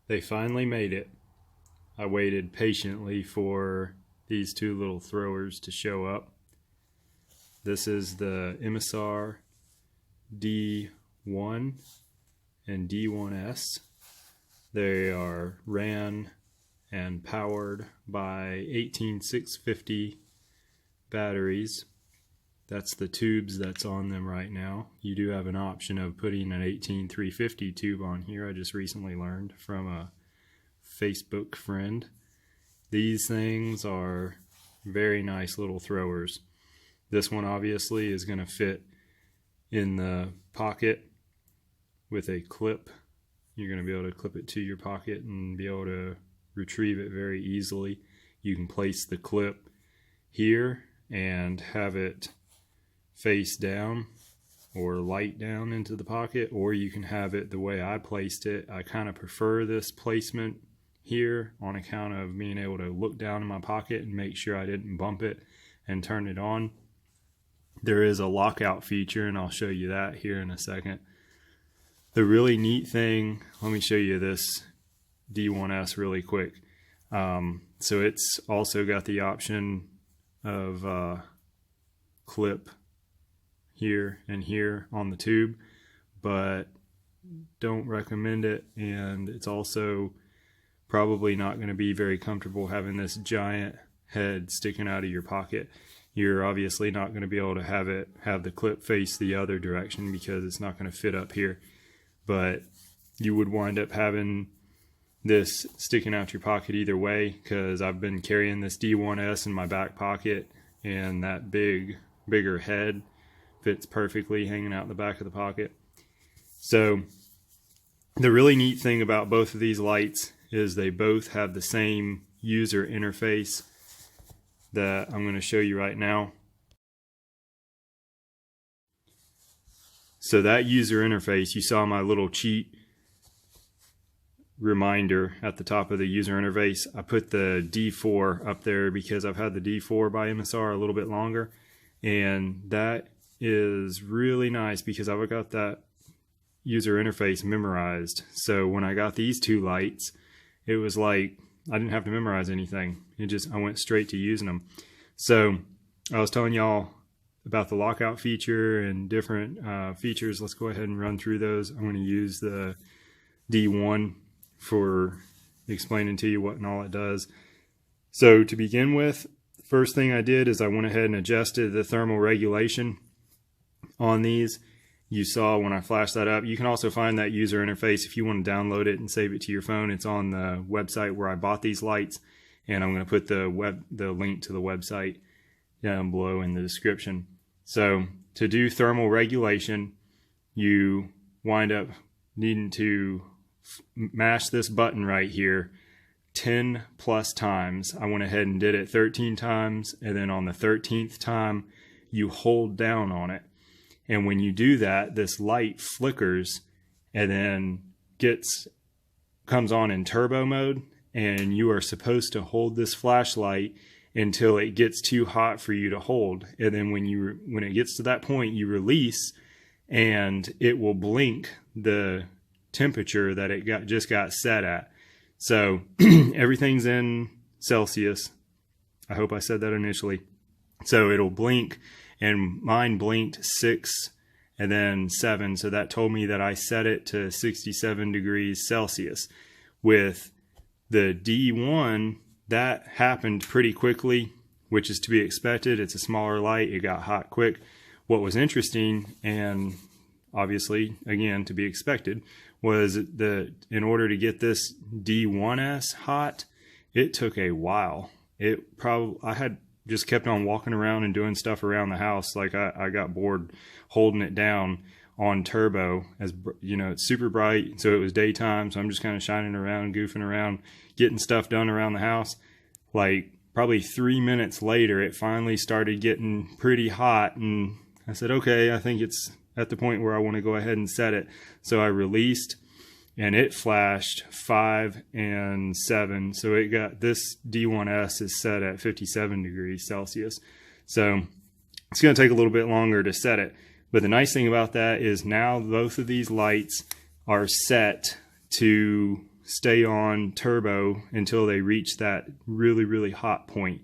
They finally made it. I waited patiently for these two little throwers to show up. This is the Emisar D1 and D1S. They are ran and powered by 18650 batteries. That's the tubes that's on them right now. You do have an option of putting an 18350 tube on here. I just recently learned from a Facebook friend. These things are very nice little throwers. This one obviously is going to fit in the pocket with a clip. You're going to be able to clip it to your pocket and be able to retrieve it very easily. You can place the clip here and have it face down or light down into the pocket, or you can have it the way I placed it. I kind of prefer this placement here on account of being able to look down in my pocket and make sure I didn't bump it and turn it on. There is a lockout feature, and I'll show you that here in a second. The really neat thing, let me show you this D1S really quick. So it's also got the option of clip here and here on the tube, but don't recommend it, and it's also probably not going to be very comfortable having this giant head sticking out of your pocket. You're obviously not going to be able to have the clip face the other direction because it's not going to fit up here, but you would wind up having this sticking out your pocket either way, because I've been carrying this D1S in my back pocket, and that bigger head fits perfectly hanging out the back of the pocket. So the really neat thing about both of these lights is they both have the same user interface that I'm going to show you right now. So that user interface, you saw my little cheat reminder at the top of the user interface. I put the D4 up there because I've had the D4 by Emisar a little bit longer, and that is really nice because I've got that user interface memorized. So when I got these two lights, it was like I didn't have to memorize anything. I went straight to using them. So I was telling y'all about the lockout feature and different features. Let's go ahead and run through those. I'm going to use the D1 for explaining to you what and all it does. So to begin with, the first thing I did is I went ahead and adjusted the thermal regulation on these. You saw when I flashed that up. You can also find that user interface if you want to download it and save it to your phone. It's on the website where I bought these lights, and I'm going to put the link to the website down below in the description. So to do thermal regulation, you wind up needing to mash this button right here 10 plus times. I went ahead and did it 13 times, and then on the 13th time you hold down on it, and when you do that, this light flickers and then comes on in turbo mode, and you are supposed to hold this flashlight until it gets too hot for you to hold, and then when it gets to that point, you release and it will blink the temperature that it just got set at. So everything's in Celsius. I hope I said that initially. So it'll blink, and mine blinked 6 and then 7. So that told me that I set it to 67 degrees Celsius. With the D1, that happened pretty quickly, which is to be expected. It's a smaller light. It got hot quick. What was interesting, and obviously, again, to be expected, was that in order to get this D1S hot, it took a while. I had just kept on walking around and doing stuff around the house. Like I got bored holding it down on turbo, as you know, it's super bright. So it was daytime. So I'm just kind of shining around, goofing around, getting stuff done around the house. Like probably 3 minutes later, it finally started getting pretty hot. And I said, okay, I think it's at the point where I want to go ahead and set it. So I released, and it flashed 5 and 7. So it got, this D1S is set at 57 degrees Celsius. So it's going to take a little bit longer to set it. But the nice thing about that is now both of these lights are set to stay on turbo until they reach that really, really hot point.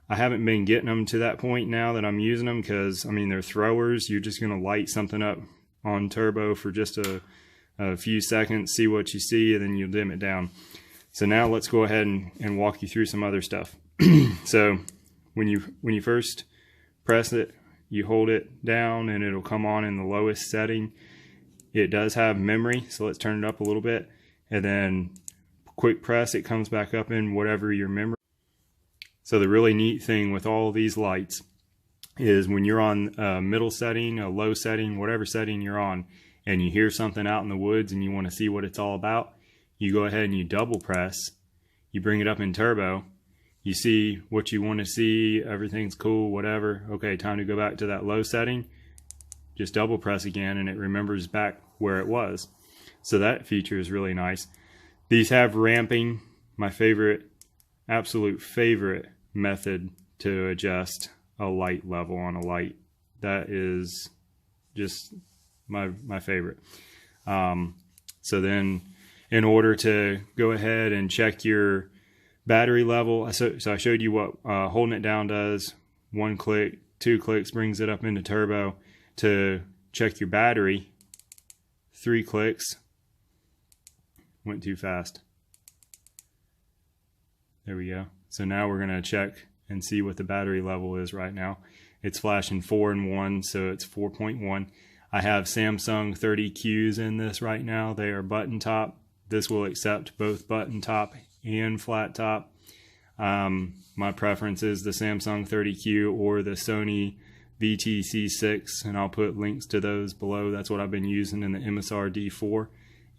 I haven't been getting them to that point now that I'm using them because, I mean, they're throwers. You're just going to light something up on turbo for just a few seconds, see what you see, and then you'll dim it down. So now let's go ahead and walk you through some other stuff. So when you first press it, you hold it down and it'll come on in the lowest setting. It does have memory, so let's turn it up a little bit, and then quick press, it comes back up in whatever your memory. So the really neat thing with all of these lights is when you're on a middle setting, a low setting, whatever setting you're on, and you hear something out in the woods and you want to see what it's all about, you go ahead and you double press, you bring it up in turbo, you see what you want to see, everything's cool, whatever. Okay, time to go back to that low setting. Just double press again and it remembers back where it was. So that feature is really nice. These have ramping, my favorite, absolute favorite method to adjust a light level on a light. That is just my favorite. So then in order to go ahead and check your battery level, so I showed you what holding it down does. 1 click, 2 clicks brings it up into turbo. To check your battery, 3 clicks. Went too fast. There we go. So now we're going to check and see what the battery level is right now. It's flashing 4 and 1, so it's 4.1. I have Samsung 30Qs in this right now. They are button top. This will accept both button top and flat top. My preference is the Samsung 30Q or the Sony VTC6, and I'll put links to those below. That's what I've been using in the Emisar D4,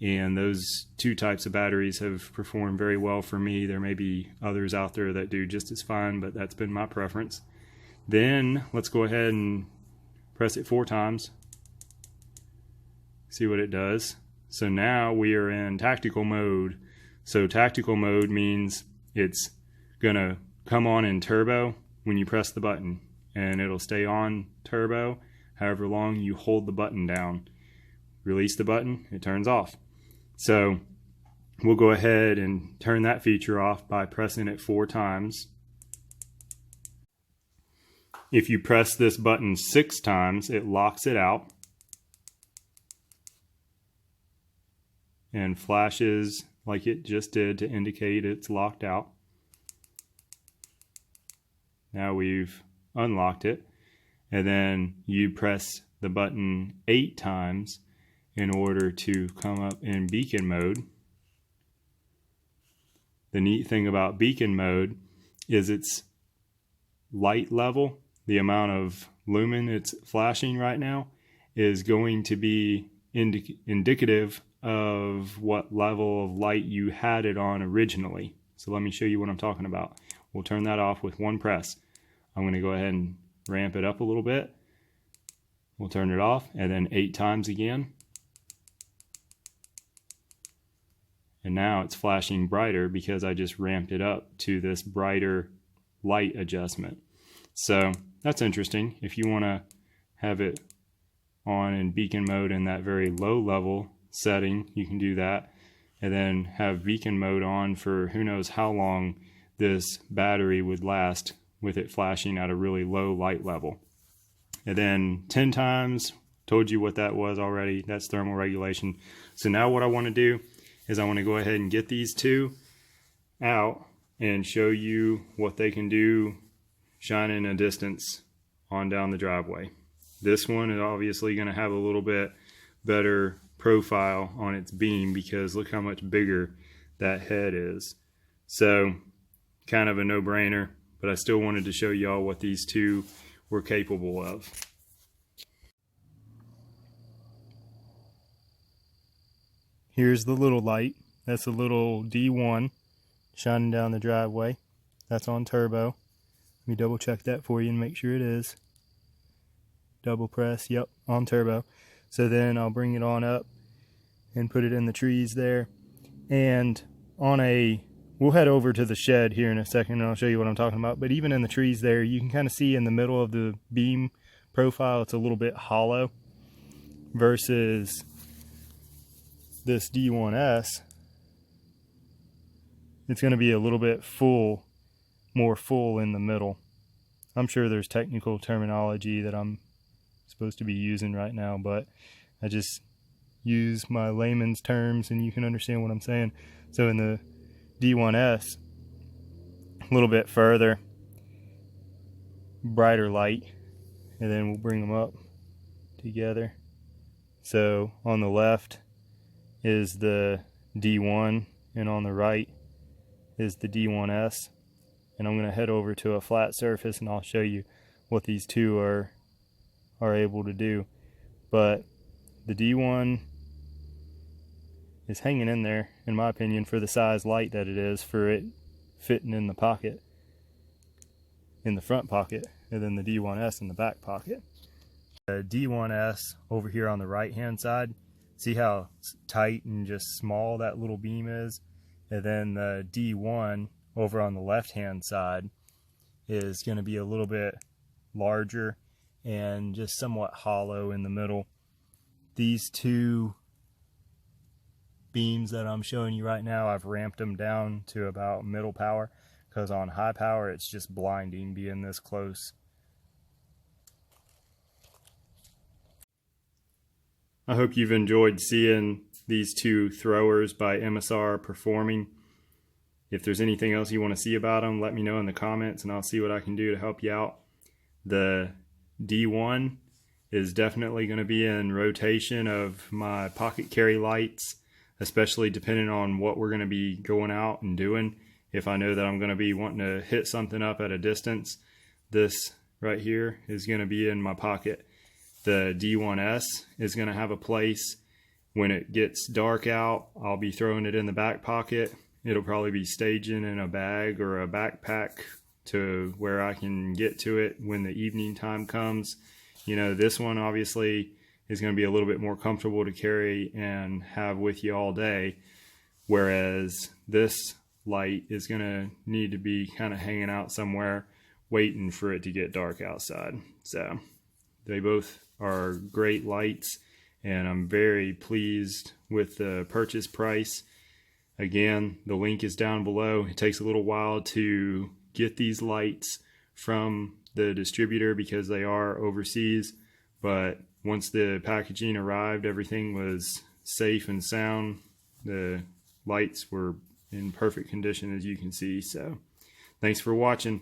and those two types of batteries have performed very well for me. There may be others out there that do just as fine, but that's been my preference. Then let's go ahead and press it 4 times, see what it does. So now we are in tactical mode. So tactical mode means it's gonna come on in turbo when you press the button, and it'll stay on turbo however long you hold the button down. Release the button, it turns off. So we'll go ahead and turn that feature off by pressing it 4 times. If you press this button 6 times, it locks it out and flashes like it just did to indicate it's locked out. Now we've unlocked it, and then you press the button 8 times in order to come up in beacon mode. The neat thing about beacon mode is its light level, the amount of lumen it's flashing right now, is going to be indicative of what level of light you had it on originally. So let me show you what I'm talking about. We'll turn that off with 1 press. I'm going to go ahead and ramp it up a little bit. We'll turn it off, and then 8 times again. And now it's flashing brighter because I just ramped it up to this brighter light adjustment. So that's interesting. If you want to have it on in beacon mode in that very low level setting, you can do that, and then have beacon mode on for who knows how long this battery would last with it flashing at a really low light level. And then 10 times, told you what that was already. That's thermal regulation. So now what I want to do is I want to go ahead and get these two out and show you what they can do shining a distance on down the driveway. This one is obviously going to have a little bit better profile on its beam because look how much bigger that head is. So kind of a no-brainer, but I still wanted to show y'all what these two were capable of. Here's the little light. That's a little D1 shining down the driveway. That's on turbo. Let me double check that for you and make sure it is. Double press, yep, on turbo. So then I'll bring it on up and put it in the trees there. And on we'll head over to the shed here in a second and I'll show you what I'm talking about. But even in the trees there, you can kind of see in the middle of the beam profile, it's a little bit hollow versus this D1S. it's going to be a little bit more full in the middle. I'm sure there's technical terminology that I'm supposed to be using right now, but I just use my layman's terms and you can understand what I'm saying. So in the D1S, a little bit further, brighter light, and then we'll bring them up together. So on the left is the D1 and on the right is the D1S, and I'm going to head over to a flat surface and I'll show you what these two are able to do. But the D1 is hanging in there, in my opinion, for the size light that it is, for it fitting in the pocket, in the front pocket, and then the D1S in the back pocket. The D1S over here on the right hand side, see how tight and just small that little beam is? And then the D1 over on the left hand side is going to be a little bit larger and just somewhat hollow in the middle. These two beams that I'm showing you right now, I've ramped them down to about middle power, because on high power it's just blinding being this close. I hope you've enjoyed seeing these two throwers by Emisar performing. If there's anything else you want to see about them, let me know in the comments and I'll see what I can do to help you out. The D1 is definitely going to be in rotation of my pocket carry lights, especially depending on what we're going to be going out and doing. If I know that I'm going to be wanting to hit something up at a distance, this right here is going to be in my pocket. The D1S is going to have a place when it gets dark out. I'll be throwing it in the back pocket. It'll probably be staging in a bag or a backpack to where I can get to it when the evening time comes. You know, this one obviously is going to be a little bit more comfortable to carry and have with you all day, whereas this light is going to need to be kind of hanging out somewhere waiting for it to get dark outside. So they both are great lights and I'm very pleased with the purchase price. Again, the link is down below. It takes a little while to get these lights from the distributor because they are overseas, but once the packaging arrived, everything was safe and sound. The lights were in perfect condition, as you can see. So thanks for watching.